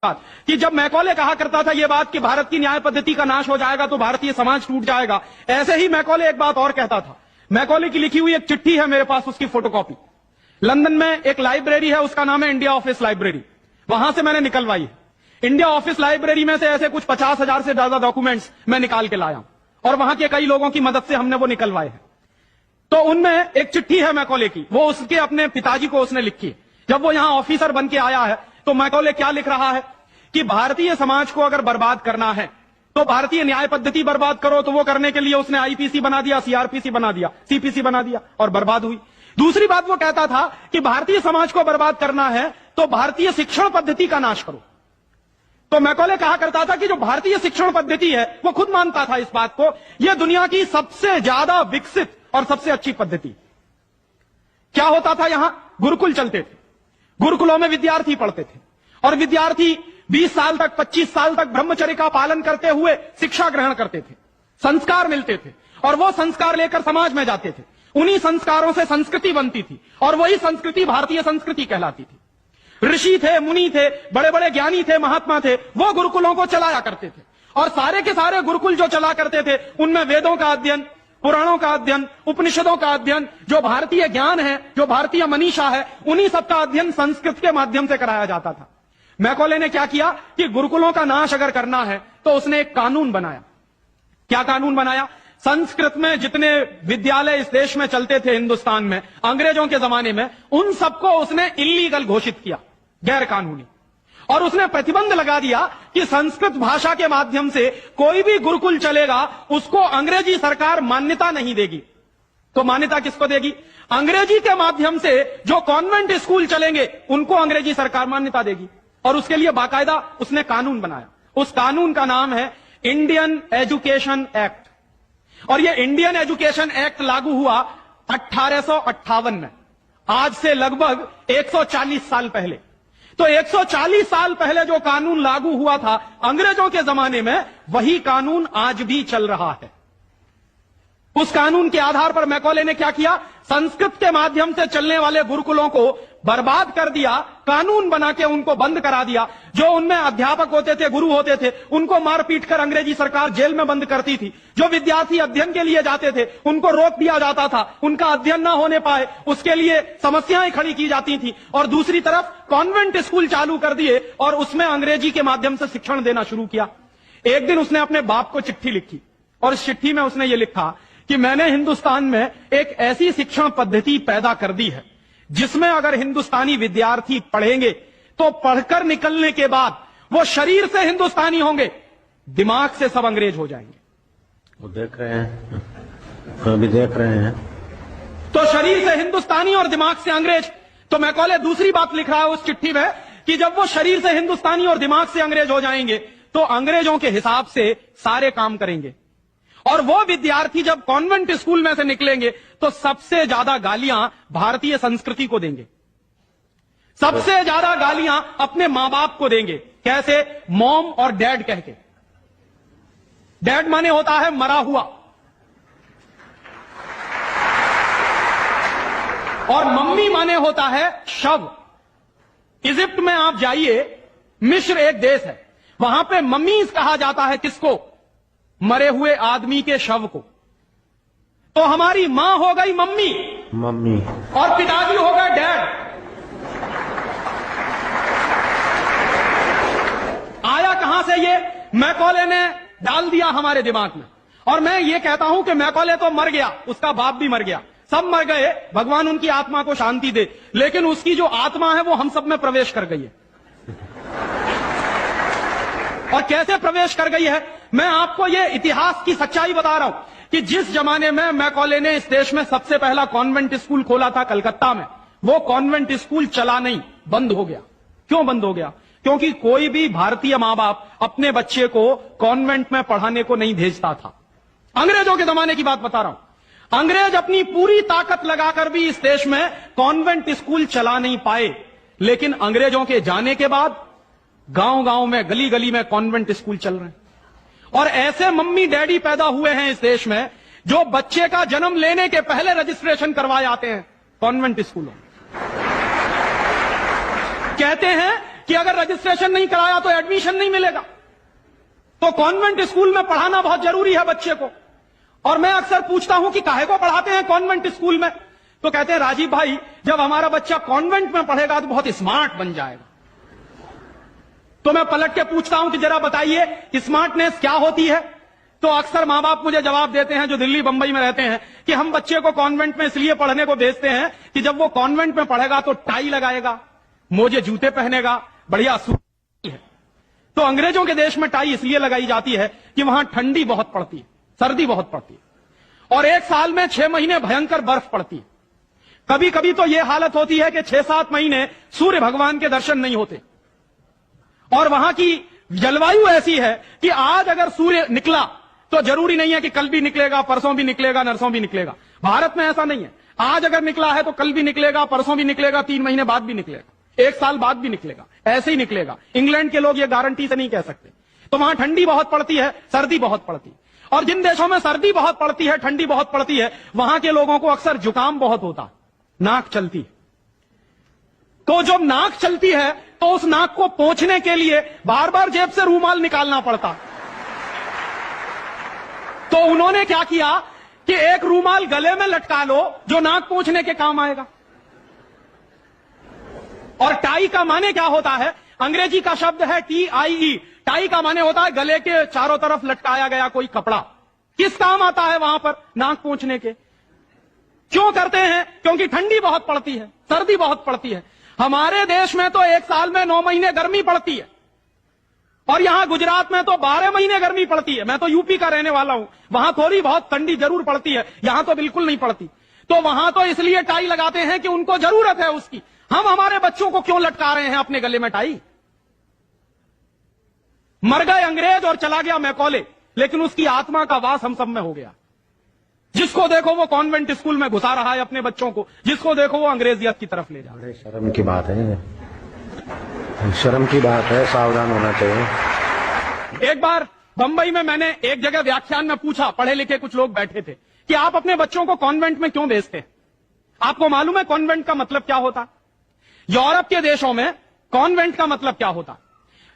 कि जब मैकॉले कहा करता था यह बात कि भारत की न्याय पद्धति का नाश हो जाएगा तो भारतीय समाज टूट जाएगा, ऐसे ही मैकॉले एक बात और कहता था। मैकॉले की लिखी हुई एक चिट्ठी है मेरे पास, उसकी फोटोकॉपी। लंदन में एक लाइब्रेरी है, उसका नाम है इंडिया ऑफिस लाइब्रेरी, वहां से मैंने निकलवाई है। इंडिया ऑफिस लाइब्रेरी में से ऐसे कुछ 50,000 से ज्यादा डॉक्यूमेंट्स मैं निकाल के लाया और वहां के कई लोगों की मदद से हमने वो निकलवाए हैं। तो उनमें एक चिट्ठी है मैकॉले की, वो उसके अपने पिताजी को उसने लिखी है। जब वो यहां ऑफिसर बन के आया है तो मैकॉले क्या लिख रहा है कि भारतीय समाज को अगर बर्बाद करना है तो भारतीय न्याय पद्धति बर्बाद करो। तो वो करने के लिए उसने आईपीसी बना दिया, सीआरपीसी बना दिया, सीपीसी बना दिया और बर्बाद हुई। दूसरी बात वो कहता था कि भारतीय समाज को बर्बाद करना है तो भारतीय शिक्षण पद्धति का नाश करो। तो मैकॉले कहा करता था कि जो भारतीय शिक्षण पद्धति है, वो खुद मानता था इस बात को, यह दुनिया की सबसे ज्यादा विकसित और सबसे अच्छी पद्धति। क्या होता था, यहां गुरुकुल चलते थे, गुरुकुलों में विद्यार्थी पढ़ते थे और विद्यार्थी 20 साल तक 25 साल तक ब्रह्मचर्य का पालन करते हुए शिक्षा ग्रहण करते थे, संस्कार मिलते थे और वो संस्कार लेकर समाज में जाते थे। उन्हीं संस्कारों से संस्कृति बनती थी और वही संस्कृति भारतीय संस्कृति कहलाती थी। ऋषि थे, मुनि थे, बड़े बड़े ज्ञानी थे, महात्मा थे, वो गुरुकुलों को चलाया करते थे और सारे के सारे गुरुकुल जो चला करते थे उनमें वेदों का अध्ययन, पुराणों का अध्ययन, उपनिषदों का अध्ययन, जो भारतीय ज्ञान है, जो भारतीय मनीषा है, उन्हीं सबका अध्ययन संस्कृत के माध्यम से कराया जाता था। मैकॉले ने क्या किया कि गुरुकुलों का नाश अगर करना है तो उसने एक कानून बनाया। क्या कानून बनाया? संस्कृत में जितने विद्यालय इस देश में चलते थे हिंदुस्तान में अंग्रेजों के जमाने में, उन सबको उसने इल्लीगल घोषित किया, गैर कानूनी। और उसने प्रतिबंध लगा दिया कि संस्कृत भाषा के माध्यम से कोई भी गुरुकुल चलेगा उसको अंग्रेजी सरकार मान्यता नहीं देगी। तो मान्यता किसको देगी? अंग्रेजी के माध्यम से जो कॉन्वेंट स्कूल चलेंगे उनको अंग्रेजी सरकार मान्यता देगी। और उसके लिए बाकायदा उसने कानून बनाया। उस कानून का नाम है इंडियन एजुकेशन एक्ट। और यह इंडियन एजुकेशन एक्ट लागू हुआ 1858 में, आज से लगभग 140 साल पहले। तो 140 साल पहले जो कानून लागू हुआ था अंग्रेजों के जमाने में, वही कानून आज भी चल रहा है। उस कानून के आधार पर मैकॉले ने क्या किया? संस्कृत के माध्यम से चलने वाले गुरुकुलों को बर्बाद कर दिया, कानून बना के उनको बंद करा दिया। जो उनमें अध्यापक होते थे, गुरु होते थे, उनको मार पीट कर अंग्रेजी सरकार जेल में बंद करती थी। जो विद्यार्थी अध्ययन के लिए जाते थे उनको रोक दिया जाता था, उनका अध्ययन ना होने पाए उसके लिए समस्याएं खड़ी की जाती थी। और दूसरी तरफ कॉन्वेंट स्कूल चालू कर दिए और उसमें अंग्रेजी के माध्यम से शिक्षण देना शुरू किया। एक दिन उसने अपने बाप को चिट्ठी लिखी और इस चिट्ठी में उसने ये लिखा कि मैंने हिंदुस्तान में एक ऐसी शिक्षण पद्धति पैदा कर दी है जिसमें अगर हिंदुस्तानी विद्यार्थी पढ़ेंगे तो पढ़कर निकलने के बाद वो शरीर से हिंदुस्तानी होंगे, दिमाग से सब अंग्रेज हो जाएंगे। वो देख रहे हैं, अभी देख रहे हैं। तो शरीर से हिंदुस्तानी और दिमाग से अंग्रेज। तो मैकॉले दूसरी बात लिख रहा है उस चिट्ठी में कि जब वो शरीर से हिंदुस्तानी और दिमाग से अंग्रेज हो जाएंगे तो अंग्रेजों के हिसाब से सारे काम करेंगे। और वो विद्यार्थी जब कॉन्वेंट स्कूल में से निकलेंगे तो सबसे ज्यादा गालियां भारतीय संस्कृति को देंगे, सबसे ज्यादा गालियां अपने मां बाप को देंगे। कैसे? मॉम और डैड कह के। डैड माने होता है मरा हुआ और मम्मी माने होता है शव। इजिप्ट में आप जाइए, मिस्र एक देश है, वहां पे मम्मीज कहा जाता है किसको? मरे हुए आदमी के शव को। तो हमारी मां हो गई मम्मी, मम्मी, और पिताजी हो गए डैड। आया कहां से ये? मैकॉले ने डाल दिया हमारे दिमाग में। और मैं ये कहता हूं कि मैकॉले तो मर गया, उसका बाप भी मर गया, सब मर गए, भगवान उनकी आत्मा को शांति दे, लेकिन उसकी जो आत्मा है वो हम सब में प्रवेश कर गई है। और कैसे प्रवेश कर गई है? मैं आपको ये इतिहास की सच्चाई बता रहा हूं कि जिस जमाने में मैकॉले ने इस देश में सबसे पहला कॉन्वेंट स्कूल खोला था कलकत्ता में, वो कॉन्वेंट स्कूल चला नहीं, बंद हो गया। क्यों बंद हो गया? क्योंकि कोई भी भारतीय मां बाप अपने बच्चे को कॉन्वेंट में पढ़ाने को नहीं भेजता था। अंग्रेजों के जमाने की बात बता रहा हूं। अंग्रेज अपनी पूरी ताकत लगाकर भी इस देश में कॉन्वेंट स्कूल चला नहीं पाए, लेकिन अंग्रेजों के जाने के बाद गांव गांव में, गली गली में कॉन्वेंट स्कूल चल रहे हैं। और ऐसे मम्मी डैडी पैदा हुए हैं इस देश में जो बच्चे का जन्म लेने के पहले रजिस्ट्रेशन करवाए आते हैं कॉन्वेंट स्कूलों में। कहते हैं कि अगर रजिस्ट्रेशन नहीं कराया तो एडमिशन नहीं मिलेगा। तो कॉन्वेंट स्कूल में पढ़ाना बहुत जरूरी है बच्चे को। और मैं अक्सर पूछता हूं कि काहे को पढ़ाते हैं कॉन्वेंट स्कूल में, तो कहते हैं राजीव भाई जब हमारा बच्चा कॉन्वेंट में पढ़ेगा तो बहुत स्मार्ट बन जाएगा। तो मैं पलट के पूछता हूं कि जरा बताइए स्मार्टनेस क्या होती है। तो अक्सर मां बाप मुझे जवाब देते हैं जो दिल्ली बंबई में रहते हैं कि हम बच्चे को कॉन्वेंट में इसलिए पढ़ने को भेजते हैं कि जब वो कॉन्वेंट में पढ़ेगा तो टाई लगाएगा, मोजे जूते पहनेगा, बढ़िया सूट है। तो अंग्रेजों के देश में टाई इसलिए लगाई जाती है कि वहां ठंडी बहुत पड़ती है, सर्दी बहुत पड़ती है, और एक साल में 6 महीने भयंकर बर्फ पड़ती है। कभी कभी तो यह हालत होती है कि 6-7 महीने सूर्य भगवान के दर्शन नहीं होते। और वहां की जलवायु ऐसी है कि आज अगर सूर्य निकला तो जरूरी नहीं है कि कल भी निकलेगा, परसों भी निकलेगा, नरसों भी निकलेगा। भारत में ऐसा नहीं है, आज अगर निकला है तो कल भी निकलेगा, परसों भी निकलेगा, 3 महीने बाद भी निकलेगा, 1 साल बाद भी निकलेगा, ऐसे ही निकलेगा। इंग्लैंड के लोग ये गारंटी से नहीं कह सकते। तो वहां ठंडी बहुत पड़ती है, सर्दी बहुत पड़ती है, और जिन देशों में सर्दी बहुत पड़ती है, ठंडी बहुत पड़ती है, वहां के लोगों को अक्सर जुकाम बहुत होता है, नाक चलती है। तो जब नाक चलती है तो उस नाक को पोंछने के लिए बार बार जेब से रूमाल निकालना पड़ता। तो उन्होंने क्या किया कि एक रूमाल गले में लटका लो जो नाक पोंछने के काम आएगा। और टाई का माने क्या होता है, अंग्रेजी का शब्द है TIE। टाई का माने होता है गले के चारों तरफ लटकाया गया कोई कपड़ा। किस काम आता है वहां पर, नाक पोंछने के। क्यों करते हैं, क्योंकि ठंडी बहुत पड़ती है, सर्दी बहुत पड़ती है। हमारे देश में तो 1 साल में 9 महीने गर्मी पड़ती है, और यहां गुजरात में तो 12 महीने गर्मी पड़ती है। मैं तो यूपी का रहने वाला हूं, वहां थोड़ी बहुत ठंडी जरूर पड़ती है, यहां तो बिल्कुल नहीं पड़ती। तो वहां तो इसलिए टाई लगाते हैं कि उनको जरूरत है उसकी। हम हमारे बच्चों को क्यों लटका रहे हैं अपने गले में टाई। मर गए अंग्रेज और चला गया मैकॉले, लेकिन उसकी आत्मा का वास हम सब में हो गया। जिसको देखो वो कॉन्वेंट स्कूल में घुसा रहा है अपने बच्चों को, जिसको देखो वो अंग्रेजियत की तरफ ले जा रहा है। शर्म की बात है, शर्म की बात है, सावधान होना चाहिए। एक बार बंबई में मैंने एक जगह व्याख्यान में पूछा, पढ़े लिखे कुछ लोग बैठे थे, कि आप अपने बच्चों को कॉन्वेंट में क्यों भेजते हैं। आपको मालूम है कॉन्वेंट का मतलब क्या होता। यूरोप के देशों में कॉन्वेंट का मतलब क्या होता।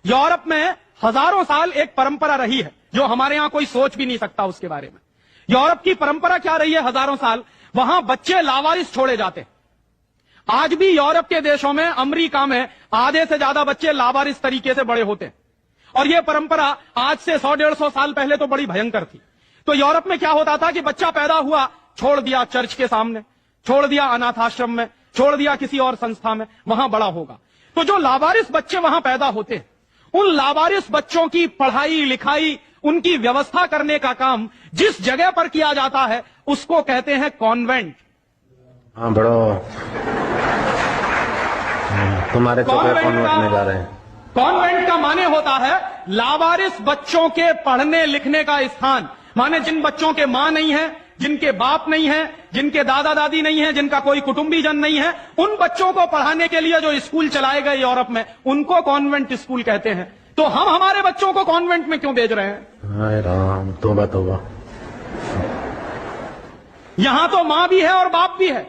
यूरोप में हजारों साल एक परंपरा रही है जो हमारे यहां कोई सोच भी नहीं सकता उसके बारे में। यूरोप की परंपरा क्या रही है हजारों साल, वहां बच्चे लावारिस छोड़े जाते हैं। आज भी यूरोप के देशों में, अमेरिका में आधे से ज्यादा बच्चे लावारिस तरीके से बड़े होते हैं। और यह परंपरा आज से 100-150 साल पहले तो बड़ी भयंकर थी। तो यूरोप में क्या होता था कि बच्चा पैदा हुआ, छोड़ दिया चर्च के सामने, छोड़ दिया अनाथ आश्रम में, छोड़ दिया किसी और संस्था में, वहां बड़ा होगा। तो जो लावारिस बच्चे वहां पैदा होते हैं, उन लावारिस बच्चों की पढ़ाई लिखाई, उनकी व्यवस्था करने का काम जिस जगह पर किया जाता है उसको कहते हैं कॉन्वेंट। हाँ बड़ो, तुम्हारे कॉन्वेंट में जा रहे हैं। कॉन्वेंट का माने होता है लावारिस बच्चों के पढ़ने लिखने का स्थान। माने जिन बच्चों के मां नहीं है, जिनके बाप नहीं है, जिनके दादा दादी नहीं है, जिनका कोई कुटुंबीजन नहीं है, उन बच्चों को पढ़ाने के लिए जो स्कूल चलाए गए यूरोप में, उनको कॉन्वेंट स्कूल कहते हैं। तो हम हमारे बच्चों को कॉन्वेंट में क्यों भेज रहे हैं। हाय राम, तौबा तौबा। यहां तो मां भी है और बाप भी है,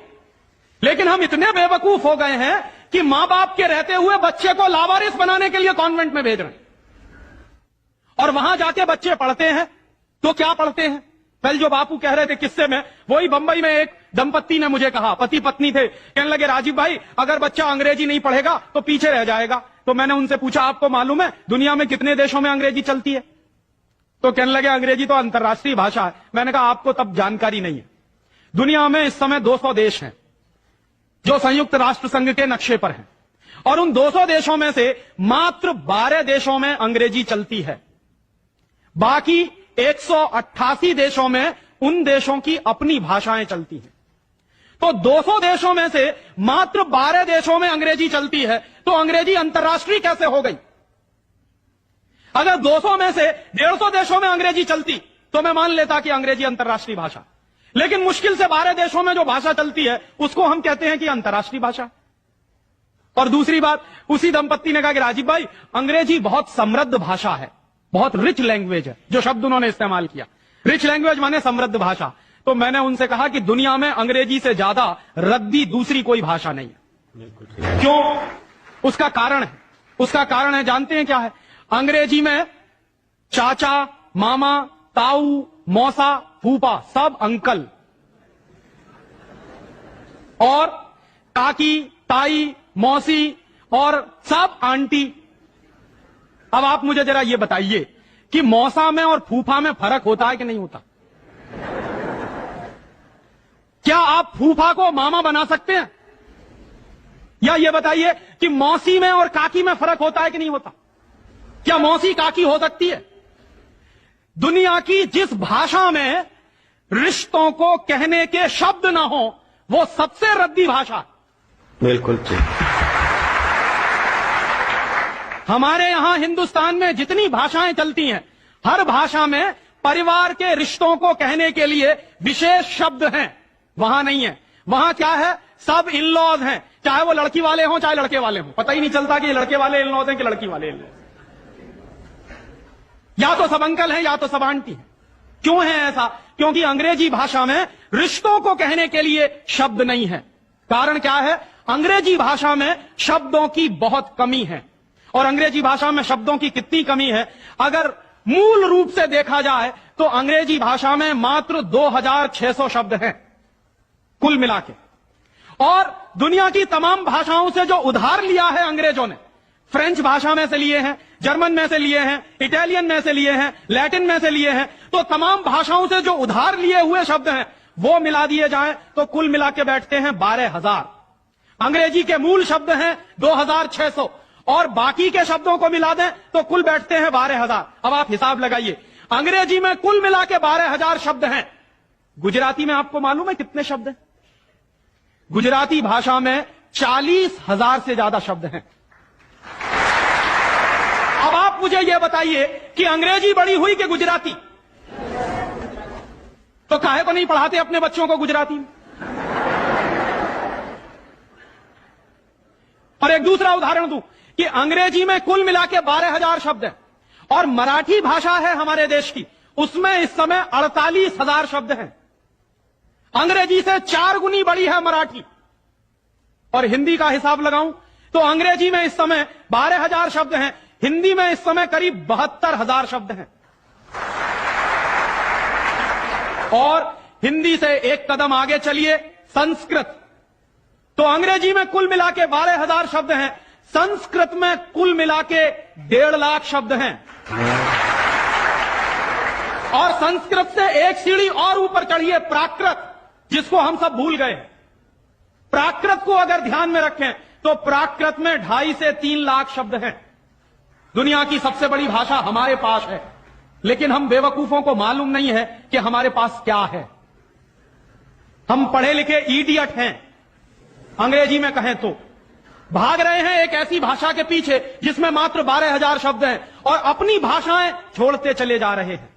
लेकिन हम इतने बेवकूफ हो गए हैं कि मां बाप के रहते हुए बच्चे को लावारिस बनाने के लिए कॉन्वेंट में भेज रहे हैं। और वहां जाके बच्चे पढ़ते हैं तो क्या पढ़ते हैं, कल जो बापू कह रहे थे किस्से में, वही बंबई में एक दंपत्ति ने मुझे कहा, पति पत्नी थे, कहने लगे राजीव भाई अगर बच्चा अंग्रेजी नहीं पढ़ेगा तो पीछे रह जाएगा। तो मैंने उनसे पूछा आपको मालूम है दुनिया में कितने देशों में अंग्रेजी चलती है। तो कहने लगे अंग्रेजी तो अंतर्राष्ट्रीय भाषा है। मैंने कहा आपको तब जानकारी नहीं है। दुनिया में इस समय 200 देश हैं जो संयुक्त राष्ट्र संघ के नक्शे पर हैं, और उन 200 देशों में से मात्र 12 देशों में अंग्रेजी चलती है। बाकी 188 देशों में उन देशों की अपनी भाषाएं चलती हैं। तो 200 देशों में से मात्र 12 देशों में अंग्रेजी चलती है, तो अंग्रेजी अंतर्राष्ट्रीय कैसे हो गई। अगर 200 में से 150 देशों में अंग्रेजी चलती तो मैं मान लेता कि अंग्रेजी अंतर्राष्ट्रीय भाषा, लेकिन मुश्किल से 12 देशों में जो भाषा चलती है उसको हम कहते हैं कि अंतर्राष्ट्रीय भाषा। और दूसरी बात, उसी दंपत्ति ने कहा कि राजीव भाई अंग्रेजी बहुत समृद्ध भाषा है, बहुत रिच लैंग्वेज है। जो शब्द उन्होंने इस्तेमाल किया, रिच लैंग्वेज माने समृद्ध भाषा। तो मैंने उनसे कहा कि दुनिया में अंग्रेजी से ज्यादा रद्दी दूसरी कोई भाषा नहीं है। क्यों? उसका कारण है, उसका कारण है, जानते हैं क्या है? अंग्रेजी में चाचा, मामा, ताऊ, मौसा, फूफा सब अंकल, और काकी, ताई, मौसी और सब आंटी। अब आप मुझे जरा ये बताइए कि मौसा में और फूफा में फर्क होता है कि नहीं होता? क्या आप फूफा को मामा बना सकते हैं? या ये बताइए कि मौसी में और काकी में फर्क होता है कि नहीं होता? क्या मौसी काकी हो सकती है? दुनिया की जिस भाषा में रिश्तों को कहने के शब्द ना हो, वो सबसे रद्दी भाषा है। बिल्कुल ठीक। हमारे यहां हिंदुस्तान में जितनी भाषाएं चलती हैं, हर भाषा में परिवार के रिश्तों को कहने के लिए विशेष शब्द हैं। वहां नहीं है। वहां क्या है? सब इन लॉज हैं, चाहे वो लड़की वाले हों चाहे लड़के वाले हों। पता ही नहीं चलता कि ये लड़के वाले इन लॉज हैं कि लड़की वाले इन लॉज। या तो सब अंकल हैं या तो सब आंटी हैं। क्यों है ऐसा? क्योंकि अंग्रेजी भाषा में रिश्तों को कहने के लिए शब्द नहीं है। कारण क्या है? अंग्रेजी भाषा में शब्दों की बहुत कमी है। और अंग्रेजी भाषा में शब्दों की कितनी कमी है? अगर मूल रूप से देखा जाए तो अंग्रेजी भाषा में मात्र 2600 शब्द हैं कुल मिला के। और दुनिया की तमाम भाषाओं से जो उधार लिया है अंग्रेजों ने, फ्रेंच भाषा में से लिए हैं, जर्मन में से लिए हैं, इटालियन में से लिए हैं, लैटिन में से लिए हैं, तो तमाम भाषाओं से जो उधार लिए हुए शब्द हैं वो मिला दिए जाएं तो कुल मिला के बैठते हैं 12,000। अंग्रेजी के मूल शब्द हैं 2600 और बाकी के शब्दों को मिला दें तो कुल बैठते हैं 12,000। अब आप हिसाब लगाइए, अंग्रेजी में कुल मिला के 12,000 शब्द हैं। गुजराती में आपको मालूम है कितने शब्द हैं? गुजराती भाषा में 40,000 से ज्यादा शब्द हैं। अब आप मुझे यह बताइए कि अंग्रेजी बड़ी हुई कि गुजराती? तो काहे को नहीं पढ़ाते अपने बच्चों को गुजराती में? और एक दूसरा उदाहरण दूं कि अंग्रेजी में कुल मिला के 12,000 शब्द हैं और मराठी भाषा है हमारे देश की, उसमें इस समय 48,000 शब्द हैं। अंग्रेजी से 4 गुनी बड़ी है मराठी। और हिंदी का हिसाब लगाऊं तो अंग्रेजी में इस समय 12,000 शब्द हैं, हिंदी में इस समय करीब 72,000 शब्द हैं। और हिंदी से एक कदम आगे चलिए, संस्कृत। तो अंग्रेजी में कुल मिला के 12,000 शब्द हैं, संस्कृत में कुल मिला के 1.5 लाख शब्द हैं। और संस्कृत से एक सीढ़ी और ऊपर चढ़िए, प्राकृत, जिसको हम सब भूल गए। प्राकृत को अगर ध्यान में रखें तो प्राकृत में 2.5 से 3 लाख शब्द हैं। दुनिया की सबसे बड़ी भाषा हमारे पास है, लेकिन हम बेवकूफों को मालूम नहीं है कि हमारे पास क्या है। हम पढ़े लिखे इडियट हैं, अंग्रेजी में कहें तो भाग रहे हैं एक ऐसी भाषा के पीछे जिसमें मात्र 12,000 शब्द हैं और अपनी भाषाएं छोड़ते चले जा रहे हैं।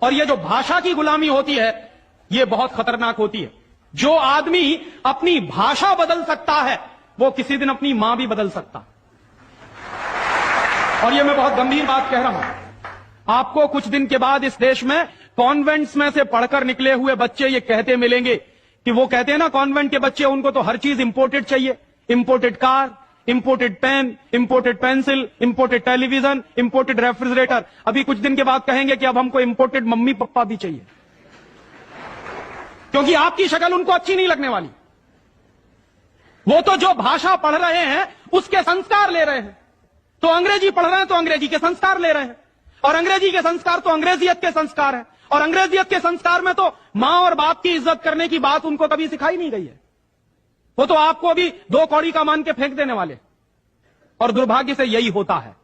और ये जो भाषा की गुलामी होती है ये बहुत खतरनाक होती है। जो आदमी अपनी भाषा बदल सकता है वो किसी दिन अपनी मां भी बदल सकता। और ये मैं बहुत गंभीर बात कह रहा हूं। आपको कुछ दिन के बाद इस देश में कॉन्वेंट्स में से पढ़कर निकले हुए बच्चे ये कहते मिलेंगे कि वो कहते हैं ना, कॉन्वेंट के बच्चे, उनको तो हर चीज इंपोर्टेड चाहिए। Imported car, imported pen, imported pencil, imported television, imported refrigerator. अभी कुछ दिन के बाद कहेंगे कि अब हमको इंपोर्टेड मम्मी पापा भी चाहिए, क्योंकि आपकी शक्ल उनको अच्छी नहीं लगने वाली। वो तो जो भाषा पढ़ रहे हैं उसके संस्कार ले रहे हैं। तो अंग्रेजी पढ़ रहे हैं तो अंग्रेजी के संस्कार ले रहे हैं, और अंग्रेजी के संस्कार तो अंग्रेजियत के संस्कार हैं। और अंग्रेजियत के संस्कार में तो मां और बाप की इज्जत करने की बात उनको कभी सिखाई नहीं गई है। वो तो आपको अभी 2 कौड़ी का मान के फेंक देने वाले। और दुर्भाग्य से यही होता है।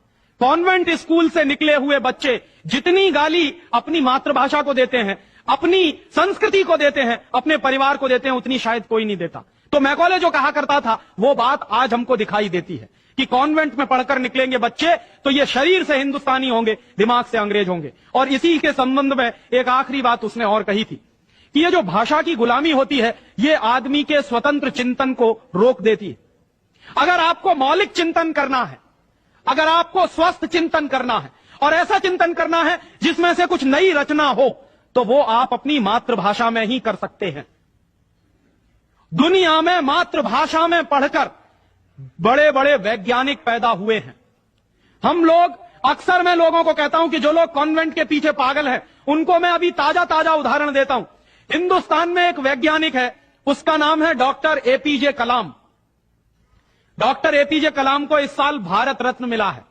कॉन्वेंट स्कूल से निकले हुए बच्चे जितनी गाली अपनी मातृभाषा को देते हैं, अपनी संस्कृति को देते हैं, अपने परिवार को देते हैं, उतनी शायद कोई नहीं देता। तो मैकॉले जो कहा करता था वो बात आज हमको दिखाई देती है कि कॉन्वेंट में पढ़कर निकलेंगे बच्चे तो ये शरीर से हिंदुस्तानी होंगे, दिमाग से अंग्रेज होंगे। और इसी के संबंध में एक आखिरी बात उसने और कही थी कि ये जो भाषा की गुलामी होती है ये आदमी के स्वतंत्र चिंतन को रोक देती है। अगर आपको मौलिक चिंतन करना है, अगर आपको स्वस्थ चिंतन करना है और ऐसा चिंतन करना है जिसमें से कुछ नई रचना हो, तो वो आप अपनी मातृभाषा में ही कर सकते हैं। दुनिया में मातृभाषा में पढ़कर बड़े बड़े वैज्ञानिक पैदा हुए हैं, हम लोग, अक्सर मैं लोगों को कहता हूं कि जो लोग कॉन्वेंट के पीछे पागल हैं, उनको मैं अभी ताजा ताजा उदाहरण देता हूं। हिंदुस्तान में एक वैज्ञानिक है, उसका नाम है डॉक्टर एपीजे कलाम। डॉक्टर एपीजे कलाम को इस साल भारत रत्न मिला है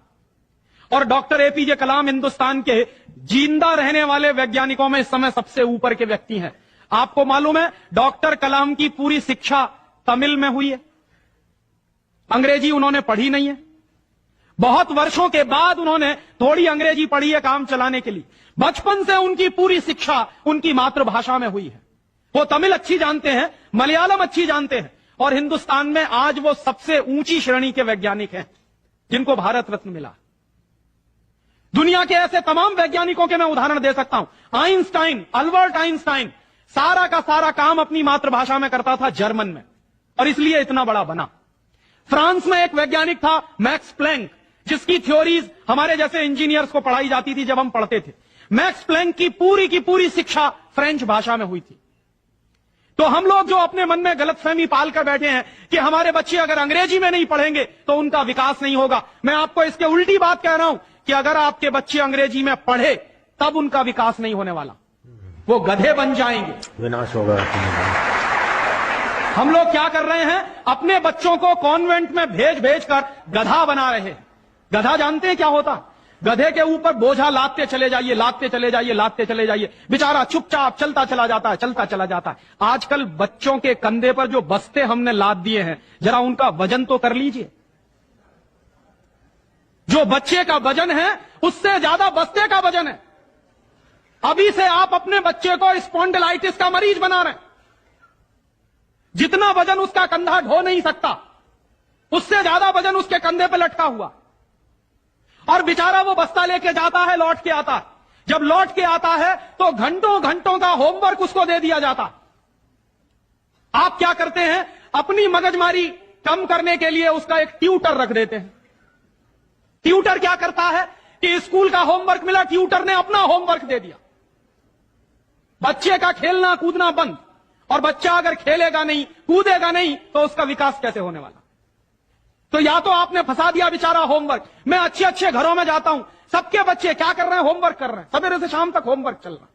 और डॉक्टर एपीजे कलाम हिंदुस्तान के जिंदा रहने वाले वैज्ञानिकों में इस समय सबसे ऊपर के व्यक्ति हैं। आपको मालूम है, डॉक्टर कलाम की पूरी शिक्षा तमिल में हुई है, अंग्रेजी उन्होंने पढ़ी नहीं है। बहुत वर्षों के बाद उन्होंने थोड़ी अंग्रेजी पढ़ी है काम चलाने के लिए। बचपन से उनकी पूरी शिक्षा उनकी मातृभाषा में हुई है। वो तमिल अच्छी जानते हैं, मलयालम अच्छी जानते हैं और हिंदुस्तान में आज वो सबसे ऊंची श्रेणी के वैज्ञानिक हैं जिनको भारत रत्न मिला। दुनिया के ऐसे तमाम वैज्ञानिकों के मैं उदाहरण दे सकता हूं। आइंस्टाइन, अल्बर्ट आइंस्टाइन सारा का सारा काम अपनी मातृभाषा में करता था, जर्मन में, और इसलिए इतना बड़ा बना। फ्रांस में एक वैज्ञानिक था मैक्स प्लैंक, जिसकी थ्योरीज हमारे जैसे इंजीनियर्स को पढ़ाई जाती थी जब हम पढ़ते थे। मैक्स प्लैंक की पूरी शिक्षा फ्रेंच भाषा में हुई थी। तो हम लोग जो अपने मन में गलतफहमी पाल कर बैठे हैं कि हमारे बच्चे अगर अंग्रेजी में नहीं पढ़ेंगे तो उनका विकास नहीं होगा, मैं आपको इसके उल्टी बात कह रहा हूं कि अगर आपके बच्चे अंग्रेजी में पढ़े तब उनका विकास नहीं होने वाला, वो गधे बन जाएंगे, विनाश होगा। हम लोग क्या कर रहे हैं, अपने बच्चों को कॉन्वेंट में भेज भेज कर गधा बना रहे हैं। गधा जानते हैं क्या होता? गधे के ऊपर बोझा लादते चले जाइए, लादते चले जाइए, लादते चले जाइए, बेचारा चुपचाप चलता चला जाता है, चलता चला जाता है। आजकल बच्चों के कंधे पर जो बस्ते हमने लाद दिए हैं, जरा उनका वजन तो कर लीजिए। जो बच्चे का वजन है उससे ज्यादा बस्ते का वजन है। अभी से आप अपने बच्चे को स्पॉन्डिलाइटिस का मरीज बना रहे हैं। जितना वजन उसका कंधा ढो नहीं सकता, उससे ज्यादा वजन उसके कंधे पर लटका हुआ, और बेचारा वो बस्ता लेके जाता है, लौट के आता है। जब लौट के आता है तो घंटों घंटों का होमवर्क उसको दे दिया जाता। आप क्या करते हैं, अपनी मगजमारी कम करने के लिए उसका एक ट्यूटर रख देते हैं। ट्यूटर क्या करता है कि स्कूल का होमवर्क मिला, ट्यूटर ने अपना होमवर्क दे दिया। बच्चे का खेलना कूदना बंद, और बच्चा अगर खेलेगा नहीं, कूदेगा नहीं, तो उसका विकास कैसे होने वाला? तो या तो आपने फंसा दिया बेचारा होमवर्क। मैं अच्छे अच्छे घरों में जाता हूं, सबके बच्चे क्या कर रहे हैं, होमवर्क कर रहे हैं, सवेरे से शाम तक होमवर्क चल रहा है,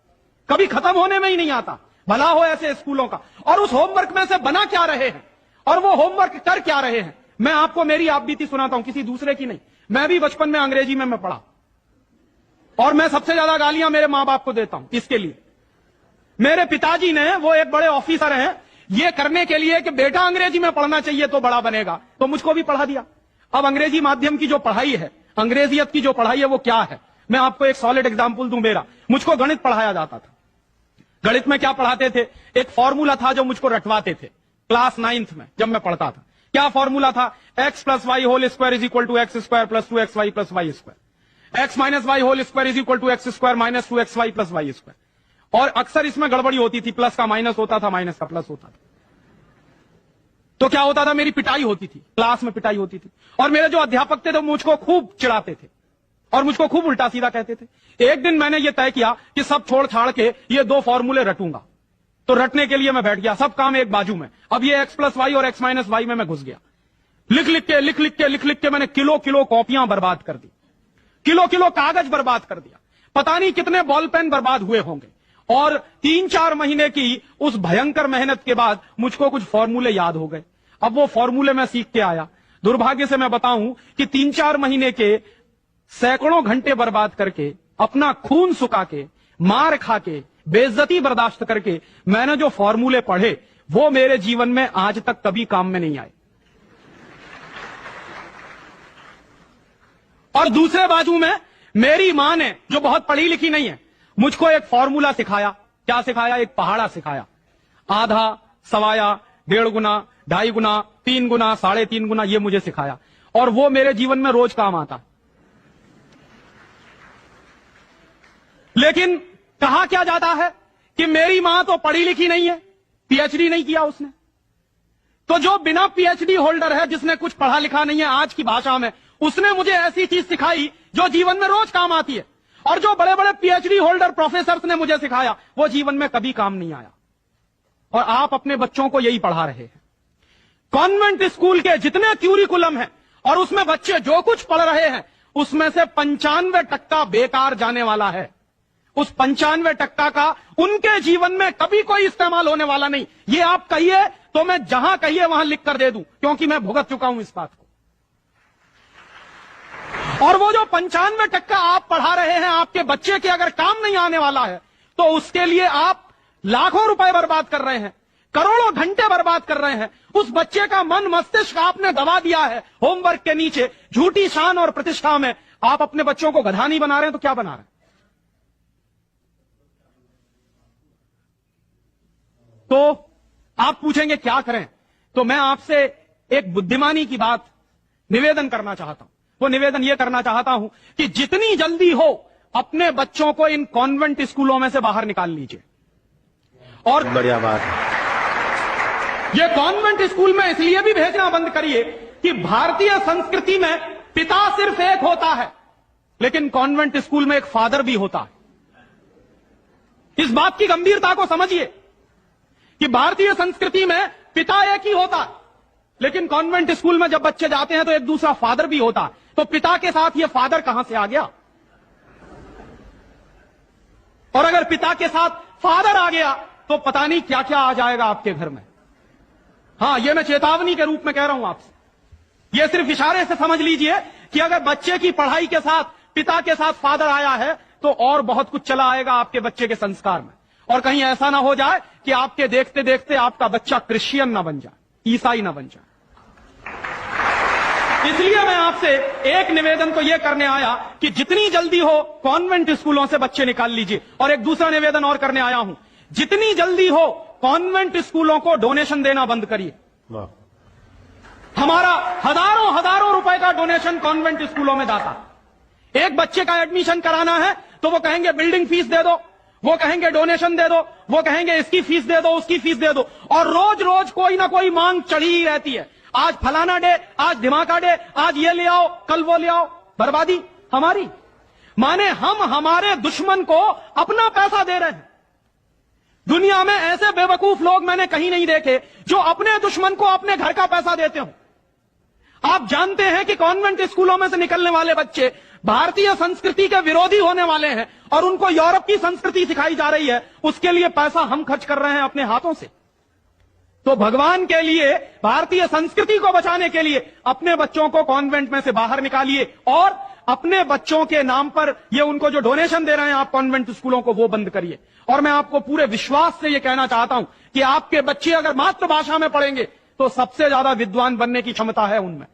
कभी खत्म होने में ही नहीं आता। भला हो ऐसे स्कूलों का। और उस होमवर्क में से बना क्या रहे हैं और वो होमवर्क कर क्या रहे हैं? मैं आपको मेरी आप बीती सुनाता हूं, किसी दूसरे की नहीं। मैं भी बचपन में अंग्रेजी में मैं पढ़ा, और मैं सबसे ज्यादा गालियां मेरे मां बाप को देता हूं इसके लिए। मेरे पिताजी ने, वो एक बड़े ऑफिसर हैं, ये करने के लिए कि बेटा अंग्रेजी में पढ़ना चाहिए तो बड़ा बनेगा, तो मुझको भी पढ़ा दिया। अब अंग्रेजी माध्यम की जो पढ़ाई है, अंग्रेजियत की जो पढ़ाई है, वो क्या है? मैं आपको एक सॉलिड एग्जांपल दूं मेरा। मुझको गणित पढ़ाया जाता था। गणित में क्या पढ़ाते थे? एक फॉर्मूला था जो मुझको रटवाते थे क्लास 9th में जब मैं पढ़ता था। क्या फॉर्मूला था? x + y whole square is equal to x² + 2xy + y², x - y whole square is equal to x² - 2xy + y²। और अक्सर इसमें गड़बड़ी होती थी, प्लस का माइनस होता था, माइनस का प्लस होता था। तो क्या होता था, मेरी पिटाई होती थी, क्लास में पिटाई होती थी। और मेरे जो अध्यापक थे तो मुझको खूब चिढ़ाते थे और मुझको खूब उल्टा सीधा कहते थे। एक दिन मैंने ये तय किया कि सब छोड़ छाड़ के ये 2 फॉर्मूले रटूंगा। तो रटने के लिए मैं बैठ गया, सब काम एक बाजू में। अब ये x + y और x - y में मैं घुस गया। लिख लिख के मैंने किलो कॉपियां बर्बाद कर दी, किलो कागज बर्बाद कर दिया। पता नहीं कितने बॉल पेन बर्बाद हुए होंगे। और 3-4 महीने की उस भयंकर मेहनत के बाद मुझको कुछ फॉर्मूले याद हो गए। अब वो फॉर्मूले मैं सीख के आया। दुर्भाग्य से मैं बताऊं कि 3-4 महीने के सैकड़ों घंटे बर्बाद करके, अपना खून सुखा के, मार खा के, बेइज्जती बर्दाश्त करके मैंने जो फॉर्मूले पढ़े, वो मेरे जीवन में आज तक कभी काम में नहीं आए। और दूसरे बाजू में मेरी मां ने, जो बहुत पढ़ी लिखी नहीं है, मुझको एक फॉर्मूला सिखाया। क्या सिखाया? एक पहाड़ा सिखाया। आधा, सवाया, 1.5 गुना, 2.5 गुना, 3 गुना, 3.5 गुना, ये मुझे सिखाया। और वो मेरे जीवन में रोज काम आता। लेकिन कहा क्या जाता है कि मेरी मां तो पढ़ी लिखी नहीं है, पीएचडी नहीं किया उसने। तो जो बिना पीएचडी होल्डर है, जिसने कुछ पढ़ा लिखा नहीं है, आज की भाषा में, उसने मुझे ऐसी चीज सिखाई जो जीवन में रोज काम आती है। और जो बड़े बड़े पीएचडी होल्डर प्रोफेसर्स ने मुझे सिखाया, वो जीवन में कभी काम नहीं आया। और आप अपने बच्चों को यही पढ़ा रहे हैं। कॉन्वेंट स्कूल के जितने क्यूरिकुलम हैं और उसमें बच्चे जो कुछ पढ़ रहे हैं, उसमें से 95% बेकार जाने वाला है। उस 95% का उनके जीवन में कभी कोई इस्तेमाल होने वाला नहीं। ये आप कहिए तो मैं जहां कहिए वहां लिख कर दे दूं, क्योंकि मैं भुगत चुका हूं इस बात को। और वो जो 95% आप पढ़ा रहे हैं, आपके बच्चे के अगर काम नहीं आने वाला है, तो उसके लिए आप लाखों रुपए बर्बाद कर रहे हैं, करोड़ों घंटे बर्बाद कर रहे हैं। उस बच्चे का मन मस्तिष्क आपने दबा दिया है होमवर्क के नीचे, झूठी शान और प्रतिष्ठा में। आप अपने बच्चों को गधा नहीं बना रहे हैं तो क्या बना रहे हैं? तो आप पूछेंगे क्या करें, तो मैं आपसे एक बुद्धिमानी की बात निवेदन करना चाहता हूं। वो निवेदन ये करना चाहता हूं कि जितनी जल्दी हो अपने बच्चों को इन कॉन्वेंट स्कूलों में से बाहर निकाल लीजिए। और बढ़िया बात है। ये कॉन्वेंट स्कूल में इसलिए भी भेजना बंद करिए कि भारतीय संस्कृति में पिता सिर्फ एक होता है, लेकिन कॉन्वेंट स्कूल में एक फादर भी होता है। इस बात की गंभीरता को समझिए कि भारतीय संस्कृति में पिता एक ही होता है, लेकिन कॉन्वेंट स्कूल में जब बच्चे जाते हैं तो एक दूसरा फादर भी होता है। तो पिता के साथ ये फादर कहां से आ गया? और अगर पिता के साथ फादर आ गया तो पता नहीं क्या क्या आ जाएगा आपके घर में। हां, यह मैं चेतावनी के रूप में कह रहा हूं आपसे। यह सिर्फ इशारे से समझ लीजिए कि अगर बच्चे की पढ़ाई के साथ पिता के साथ फादर आया है तो और बहुत कुछ चला आएगा आपके बच्चे के संस्कार में। और कहीं ऐसा ना हो जाए कि आपके देखते देखते आपका बच्चा क्रिश्चियन ना बन जाए, ईसाई ना बन जाए। इसलिए मैं आपसे एक निवेदन तो यह करने आया कि जितनी जल्दी हो कॉन्वेंट स्कूलों से बच्चे निकाल लीजिए। और एक दूसरा निवेदन और करने आया हूं, जितनी जल्दी हो कॉन्वेंट स्कूलों को डोनेशन देना बंद करिए। हमारा हजारों हजारों रुपए का डोनेशन कॉन्वेंट स्कूलों में जाता। एक बच्चे का एडमिशन कराना है तो वो कहेंगे बिल्डिंग फीस दे दो, वो कहेंगे डोनेशन दे दो, वो कहेंगे इसकी फीस दे दो, उसकी फीस दे दो। और रोज रोज कोई ना कोई मांग चढ़ी ही रहती है। आज फलाना डे, आज धमाका डे, आज ये ले आओ, कल वो ले आओ। बर्बादी हमारी, माने हम हमारे दुश्मन को अपना पैसा दे रहे हैं। दुनिया में ऐसे बेवकूफ लोग मैंने कहीं नहीं देखे जो अपने दुश्मन को अपने घर का पैसा देते हो। आप जानते हैं कि कॉन्वेंट स्कूलों में से निकलने वाले बच्चे भारतीय संस्कृति के विरोधी होने वाले हैं और उनको यूरोप की संस्कृति सिखाई जा रही है। उसके लिए पैसा हम खर्च कर रहे हैं अपने हाथों से। तो भगवान के लिए, भारतीय संस्कृति को बचाने के लिए अपने बच्चों को कॉन्वेंट में से बाहर निकालिए और अपने बच्चों के नाम पर ये उनको जो डोनेशन दे रहे हैं आप कॉन्वेंट स्कूलों को, वो बंद करिए। और मैं आपको पूरे विश्वास से ये कहना चाहता हूं कि आपके बच्चे अगर मातृभाषा में पढ़ेंगे तो सबसे ज्यादा विद्वान बनने की क्षमता है उनमें।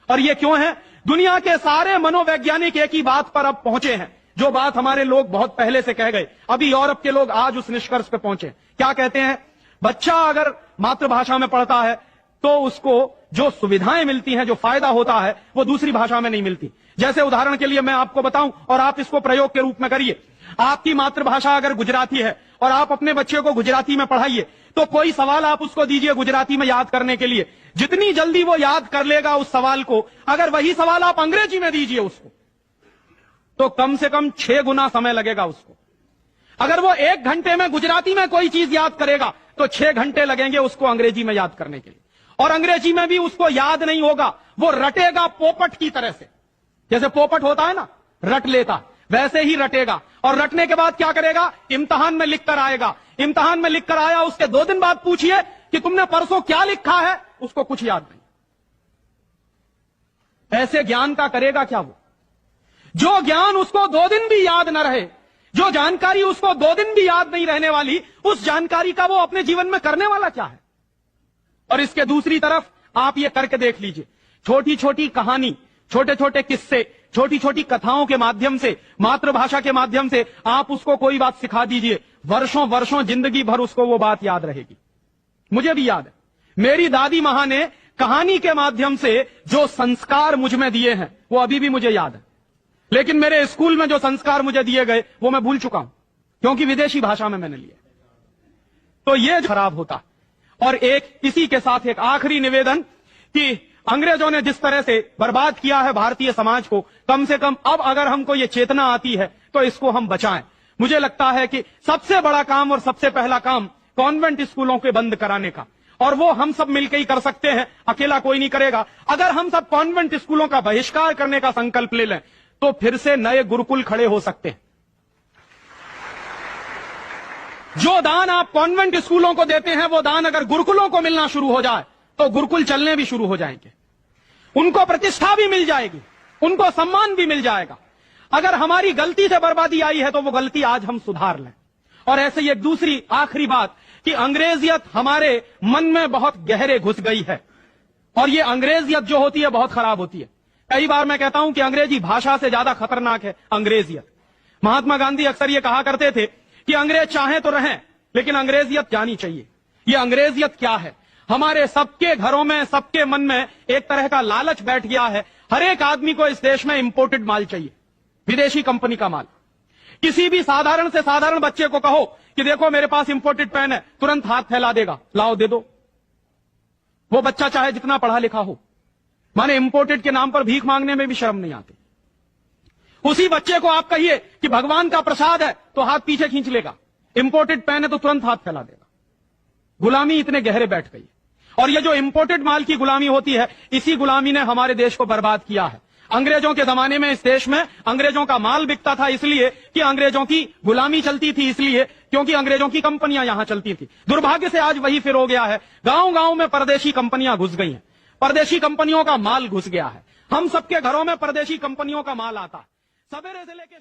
और ये क्यों है? दुनिया के सारे मनोवैज्ञानिक एक ही बात पर अब पहुंचे हैं, जो बात हमारे लोग बहुत पहले से कह गए। अभी यूरोप के लोग आज उस निष्कर्ष पे पहुंचे। क्या कहते हैं? बच्चा अगर मातृभाषा में पढ़ता है तो उसको जो सुविधाएं मिलती हैं, जो फायदा होता है, वो दूसरी भाषा में नहीं मिलती। जैसे उदाहरण के लिए मैं आपको बताऊं और आप इसको प्रयोग के रूप में करिए। आपकी मातृभाषा अगर गुजराती है और आप अपने बच्चे को गुजराती में पढ़ाइए तो कोई सवाल आप उसको दीजिए गुजराती में याद करने के लिए, जितनी जल्दी वो याद कर लेगा उस सवाल को, अगर वही सवाल आप अंग्रेजी में दीजिए उसको तो कम से कम 6 गुना समय लगेगा उसको। अगर वो 1 घंटे में गुजराती में कोई चीज याद करेगा तो 6 घंटे लगेंगे उसको अंग्रेजी में याद करने के लिए। और अंग्रेजी में भी उसको याद नहीं होगा, वो रटेगा पोपट की तरह से। जैसे पोपट होता है ना, रट लेता, वैसे ही रटेगा। और रटने के बाद क्या करेगा? इम्तिहान में लिख कर आएगा। इम्तिहान में लिख कर आया, उसके 2 दिन बाद पूछिए कि तुमने परसों क्या लिखा है, उसको कुछ याद नहीं। ऐसे ज्ञान का करेगा क्या वो? जो ज्ञान उसको 2 दिन भी याद न रहे, जो जानकारी उसको 2 दिन भी याद नहीं रहने वाली, उस जानकारी का वो अपने जीवन में करने वाला क्या है? और इसके दूसरी तरफ आप ये करके देख लीजिए, छोटी छोटी कहानी, छोटे छोटे किस्से, छोटी छोटी कथाओं के माध्यम से, मातृभाषा के माध्यम से आप उसको कोई बात सिखा दीजिए, वर्षों वर्षों जिंदगी भर उसको वो बात याद रहेगी। मुझे भी याद है, मेरी दादी मां ने कहानी के माध्यम से जो संस्कार मुझ में दिए हैं वो अभी भी मुझे याद है। लेकिन मेरे स्कूल में जो संस्कार मुझे दिए गए वो मैं भूल चुका हूं, क्योंकि विदेशी भाषा में मैंने लिए। तो ये खराब होता। और एक इसी के साथ एक आखिरी निवेदन कि अंग्रेजों ने जिस तरह से बर्बाद किया है भारतीय समाज को, कम से कम अब अगर हमको ये चेतना आती है तो इसको हम बचाएं। मुझे लगता है कि सबसे बड़ा काम और सबसे पहला काम कॉन्वेंट स्कूलों के बंद कराने का, और वो हम सब मिलकर ही कर सकते हैं, अकेला कोई नहीं करेगा। अगर हम सब कॉन्वेंट स्कूलों का बहिष्कार करने का संकल्प ले लें तो फिर से नए गुरुकुल खड़े हो सकते हैं। जो दान आप कॉन्वेंट स्कूलों को देते हैं, वो दान अगर गुरुकुलों को मिलना शुरू हो जाए तो गुरुकुल चलने भी शुरू हो जाएंगे, उनको प्रतिष्ठा भी मिल जाएगी, उनको सम्मान भी मिल जाएगा। अगर हमारी गलती से बर्बादी आई है तो वो गलती आज हम सुधार लें। और ऐसे ही एक दूसरी आखिरी बात कि अंग्रेजियत हमारे मन में बहुत गहरे घुस गई है, और ये अंग्रेजियत जो होती है बहुत खराब होती है। कई बार मैं कहता हूं कि अंग्रेजी भाषा से ज्यादा खतरनाक है अंग्रेजियत। महात्मा गांधी अक्सर ये कहा करते थे कि अंग्रेज चाहें तो रहें, लेकिन अंग्रेजियत जानी चाहिए। ये अंग्रेजियत क्या है? हमारे सबके घरों में, सबके मन में एक तरह का लालच बैठ गया है। हर एक आदमी को इस देश में इंपोर्टेड माल चाहिए, विदेशी कंपनी का माल। किसी भी साधारण से साधारण बच्चे को कहो कि देखो मेरे पास इंपोर्टेड पेन है, तुरंत हाथ फैला देगा, लाओ दे दो। वो बच्चा चाहे जितना पढ़ा लिखा हो, माने इंपोर्टेड के नाम पर भीख मांगने में भी शर्म नहीं आती। उसी बच्चे को आप कहिए कि भगवान का प्रसाद है तो हाथ पीछे खींच लेगा, इंपोर्टेड पेन है तो तुरंत हाथ फैला देगा। गुलामी इतने गहरे बैठ गई। और ये जो इंपोर्टेड माल की गुलामी होती है, इसी गुलामी ने हमारे देश को बर्बाद किया है। अंग्रेजों के जमाने में इस देश में अंग्रेजों का माल बिकता था इसलिए कि अंग्रेजों की गुलामी चलती थी, इसलिए क्योंकि अंग्रेजों की कंपनियां यहां चलती थी। दुर्भाग्य से आज वही फिर हो गया है। गांव गांव में परदेशी कंपनियां घुस गई हैं, परदेशी कंपनियों का माल घुस गया है। हम सबके घरों में परदेशी कंपनियों का माल आता है। सवेरे से लेके